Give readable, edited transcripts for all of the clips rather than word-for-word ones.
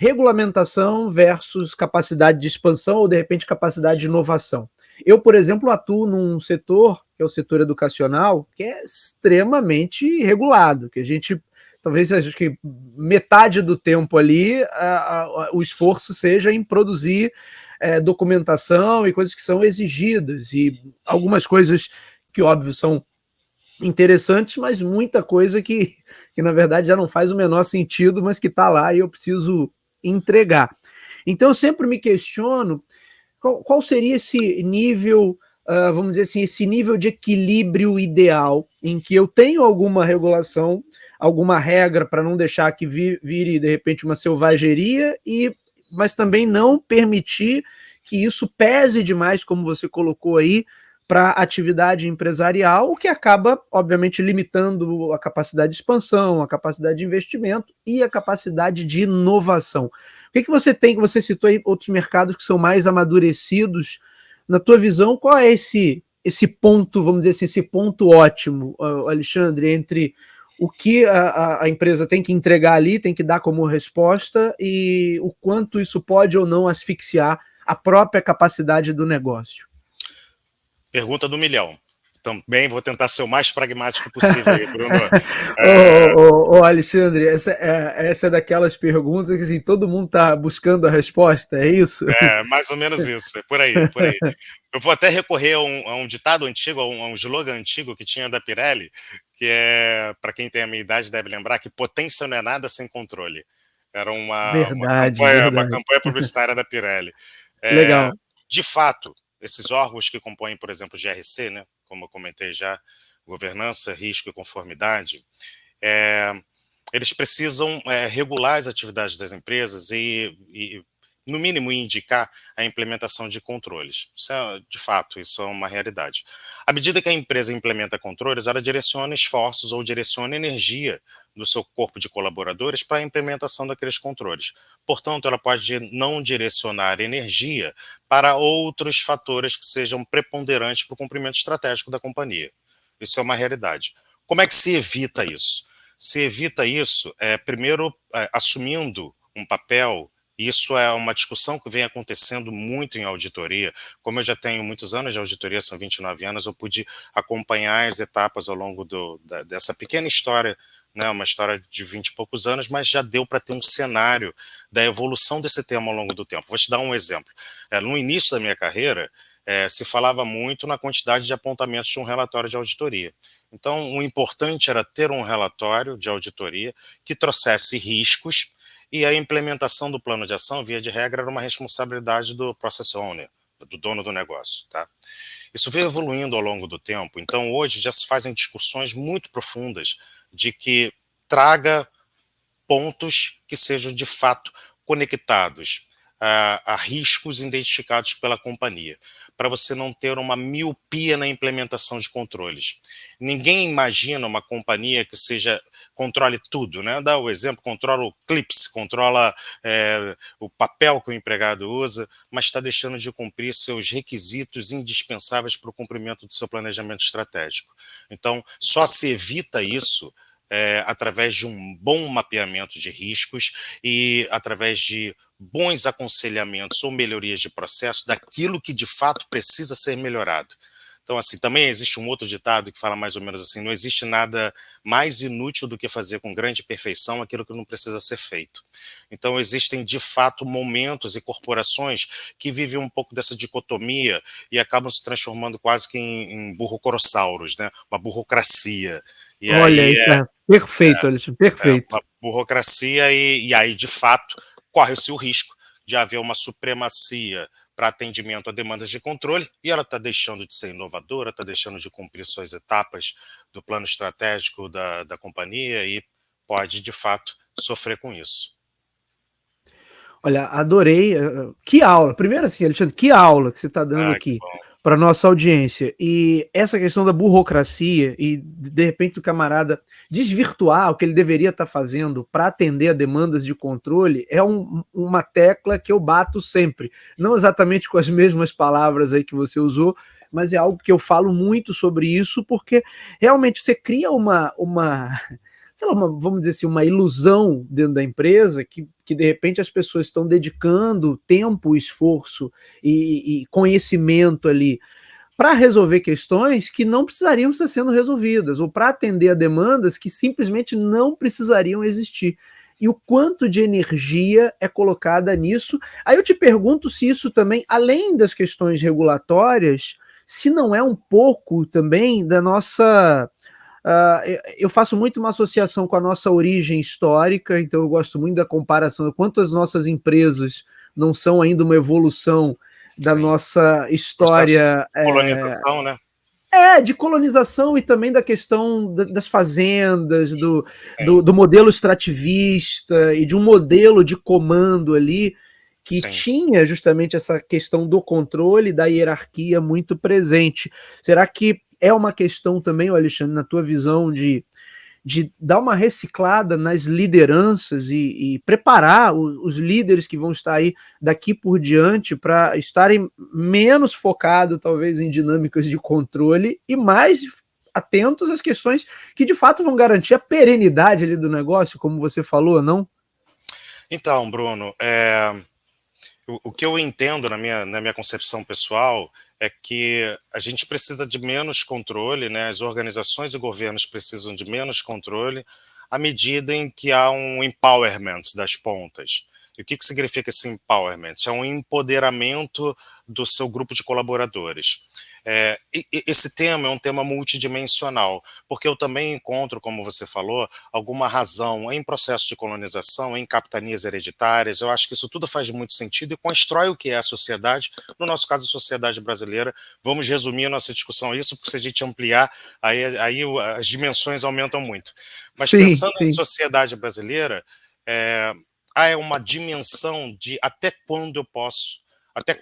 regulamentação versus capacidade de expansão ou, de repente, capacidade de inovação. Eu, por exemplo, atuo num setor, que é o setor educacional, que é extremamente regulado, que a gente, talvez, acho que metade do tempo ali, o esforço seja em produzir documentação e coisas que são exigidas, e algumas coisas que, óbvio, são interessantes, mas muita coisa que na verdade já não faz o menor sentido, mas que está lá e eu preciso entregar. Então eu sempre me questiono qual seria esse nível, vamos dizer assim, esse nível de equilíbrio ideal em que eu tenho alguma regulação, alguma regra para não deixar que vire de repente uma selvageria, mas também não permitir que isso pese demais, como você colocou aí, para a atividade empresarial, o que acaba, obviamente, limitando a capacidade de expansão, a capacidade de investimento e a capacidade de inovação. O que você tem, que você citou aí outros mercados que são mais amadurecidos, na tua visão, qual é esse ponto, vamos dizer assim, esse ponto ótimo, Alexandre, entre o que a empresa tem que entregar ali, tem que dar como resposta, e o quanto isso pode ou não asfixiar a própria capacidade do negócio? Pergunta do milhão. Também vou tentar ser o mais pragmático possível aí, Bruno. Alexandre, essa é daquelas perguntas que assim, todo mundo está buscando a resposta, é isso? Mais ou menos isso, é por aí, por aí. Eu vou até recorrer a um ditado antigo, a um slogan antigo que tinha da Pirelli, que é, para quem tem a minha idade deve lembrar, que potência não é nada sem controle. Era uma campanha publicitária da Pirelli. Legal. De fato, esses órgãos que compõem, por exemplo, o GRC, né, como eu comentei já, governança, risco e conformidade, eles precisam regular as atividades das empresas e, no mínimo, indicar a implementação de controles. De fato, isso é uma realidade. À medida que a empresa implementa controles, ela direciona esforços ou direciona energia do seu corpo de colaboradores para a implementação daqueles controles. Portanto, ela pode não direcionar energia para outros fatores que sejam preponderantes para o cumprimento estratégico da companhia. Isso é uma realidade. Como é que se evita isso? Se evita isso, primeiro, assumindo um papel. Isso é uma discussão que vem acontecendo muito em auditoria. Como eu já tenho muitos anos de auditoria, são 29 anos, eu pude acompanhar as etapas ao longo dessa pequena história, né, uma história de 20 e poucos anos, mas já deu para ter um cenário da evolução desse tema ao longo do tempo. Vou te dar um exemplo. No início da minha carreira, se falava muito na quantidade de apontamentos de um relatório de auditoria. Então, o importante era ter um relatório de auditoria que trouxesse riscos, e a implementação do plano de ação, via de regra, era uma responsabilidade do process owner, do dono do negócio. Tá? Isso veio evoluindo ao longo do tempo, então hoje já se fazem discussões muito profundas de que traga pontos que sejam de fato conectados a riscos identificados pela companhia, para você não ter uma miopia na implementação de controles. Ninguém imagina uma companhia que controle tudo, né? Dá o exemplo, controla o clips, controla o papel que o empregado usa, mas está deixando de cumprir seus requisitos indispensáveis para o cumprimento do seu planejamento estratégico. Então, só se evita isso através de um bom mapeamento de riscos e através de bons aconselhamentos ou melhorias de processo daquilo que de fato precisa ser melhorado. Então, assim, também existe um outro ditado que fala mais ou menos assim: não existe nada mais inútil do que fazer com grande perfeição aquilo que não precisa ser feito. Então, existem de fato momentos e corporações que vivem um pouco dessa dicotomia e acabam se transformando quase que em burocrossauros, né? Uma burocracia. E Olha, aí perfeito, Alexandre, perfeito. uma burocracia e aí, de fato, corre-se o risco de haver uma supremacia para atendimento a demandas de controle, e ela está deixando de ser inovadora, está deixando de cumprir suas etapas do plano estratégico da companhia e pode, de fato, sofrer com isso. Olha, adorei. Que aula. Primeiro assim, Alexandre, que aula que você está dando aqui para nossa audiência. E essa questão da burocracia e, de repente, o camarada desvirtuar o que ele deveria estar fazendo para atender a demandas de controle é uma tecla que eu bato sempre. Não exatamente com as mesmas palavras aí que você usou, mas é algo que eu falo muito sobre isso, porque realmente você cria sei lá, vamos dizer assim, uma ilusão dentro da empresa que que de repente as pessoas estão dedicando tempo, esforço e conhecimento ali para resolver questões que não precisariam estar sendo resolvidas, ou para atender a demandas que simplesmente não precisariam existir. E o quanto de energia é colocada nisso. Aí eu te pergunto se isso também, além das questões regulatórias, se não é um pouco também da nossa... eu faço muito uma associação com a nossa origem histórica, então eu gosto muito da comparação, quanto as nossas empresas não são ainda uma evolução da Sim. nossa história. Colonização, né? De colonização e também da questão das fazendas, do modelo extrativista e de um modelo de comando ali que Sim. tinha justamente essa questão do controle, da hierarquia muito presente. Será que é uma questão também, Alexandre, na tua visão, de dar uma reciclada nas lideranças e preparar os líderes que vão estar aí daqui por diante para estarem menos focados, talvez, em dinâmicas de controle e mais atentos às questões que, de fato, vão garantir a perenidade ali do negócio, como você falou, não? Então, Bruno, o que eu entendo na minha concepção pessoal é que a gente precisa de menos controle, né? As organizações e governos precisam de menos controle à medida em que há um empowerment das pontas. E o que significa esse empowerment? É um empoderamento do seu grupo de colaboradores. Esse tema é um tema multidimensional, porque eu também encontro, como você falou, alguma razão em processo de colonização, em capitanias hereditárias. Eu acho que isso tudo faz muito sentido e constrói o que é a sociedade, no nosso caso a sociedade brasileira. Vamos resumir a nossa discussão a isso, porque se a gente ampliar, aí as dimensões aumentam muito. Mas pensando em sociedade brasileira, há uma dimensão de até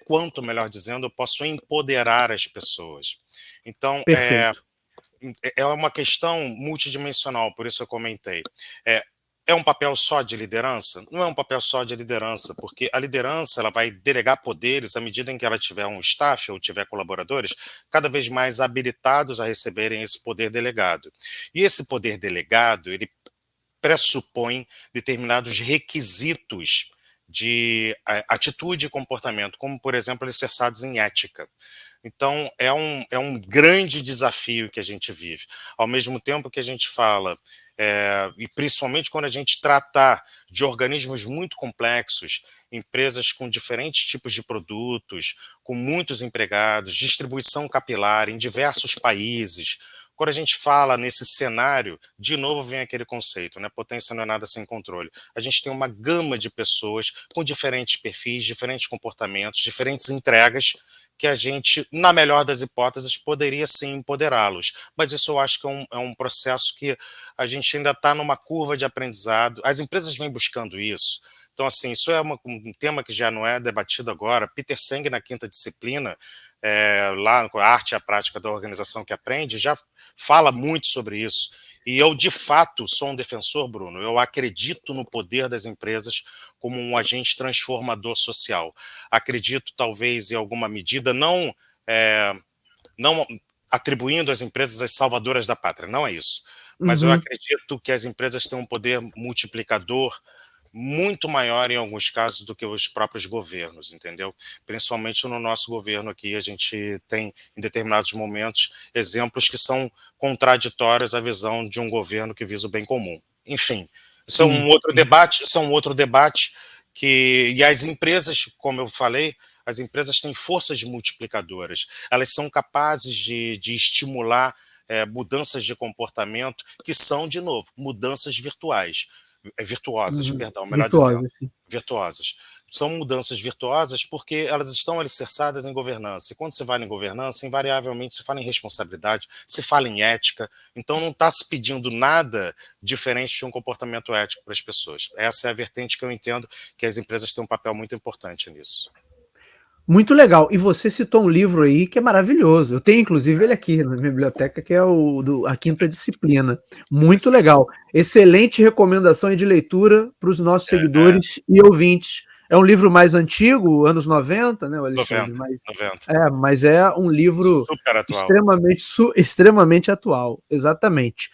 quanto, melhor dizendo, eu posso empoderar as pessoas. Então, é uma questão multidimensional, por isso eu comentei. É um papel só de liderança? Não é um papel só de liderança, porque a liderança ela vai delegar poderes à medida em que ela tiver um staff ou tiver colaboradores cada vez mais habilitados a receberem esse poder delegado. E esse poder delegado, ele pressupõe determinados requisitos de atitude e comportamento, como, por exemplo, alicerçados em ética. Então, é um grande desafio que a gente vive. Ao mesmo tempo que a gente fala, e principalmente quando a gente tratar de organismos muito complexos, empresas com diferentes tipos de produtos, com muitos empregados, distribuição capilar em diversos países. Quando a gente fala nesse cenário, de novo vem aquele conceito, né? Potência não é nada sem controle. A gente tem uma gama de pessoas com diferentes perfis, diferentes comportamentos, diferentes entregas, que a gente, na melhor das hipóteses, poderia sim empoderá-los. Mas isso eu acho que é um processo que a gente ainda está numa curva de aprendizado. As empresas vêm buscando isso. Então, assim, isso é um tema que já não é debatido agora. Peter Senge, na quinta disciplina, lá com a arte e a prática da organização que aprende, já fala muito sobre isso. E eu, de fato, sou um defensor, Bruno. Eu acredito no poder das empresas como um agente transformador social. Acredito, talvez, em alguma medida, não atribuindo às empresas as salvadoras da pátria, não é isso. Mas eu acredito que as empresas têm um poder multiplicador muito maior em alguns casos do que os próprios governos, entendeu? Principalmente no nosso governo aqui, a gente tem, em determinados momentos, exemplos que são contraditórios à visão de um governo que visa o bem comum. Enfim, isso é um outro debate, e as empresas, como eu falei, as empresas têm forças multiplicadoras, elas são capazes de estimular mudanças de comportamento que são, de novo, mudanças virtuosas, perdão, melhor dizendo, virtuosas. São mudanças virtuosas porque elas estão alicerçadas em governança. E quando se fala em governança, invariavelmente se fala em responsabilidade, se fala em ética. Então não está se pedindo nada diferente de um comportamento ético para as pessoas. Essa é a vertente que eu entendo que as empresas têm um papel muito importante nisso. Muito legal. E você citou um livro aí que é maravilhoso. Eu tenho, inclusive, ele aqui na minha biblioteca, que é a quinta disciplina. Muito legal. Excelente recomendação de leitura para os nossos seguidores e ouvintes. É um livro mais antigo, anos 90, né, Alexandre? 90. Mas é um livro super atual. extremamente atual. Exatamente.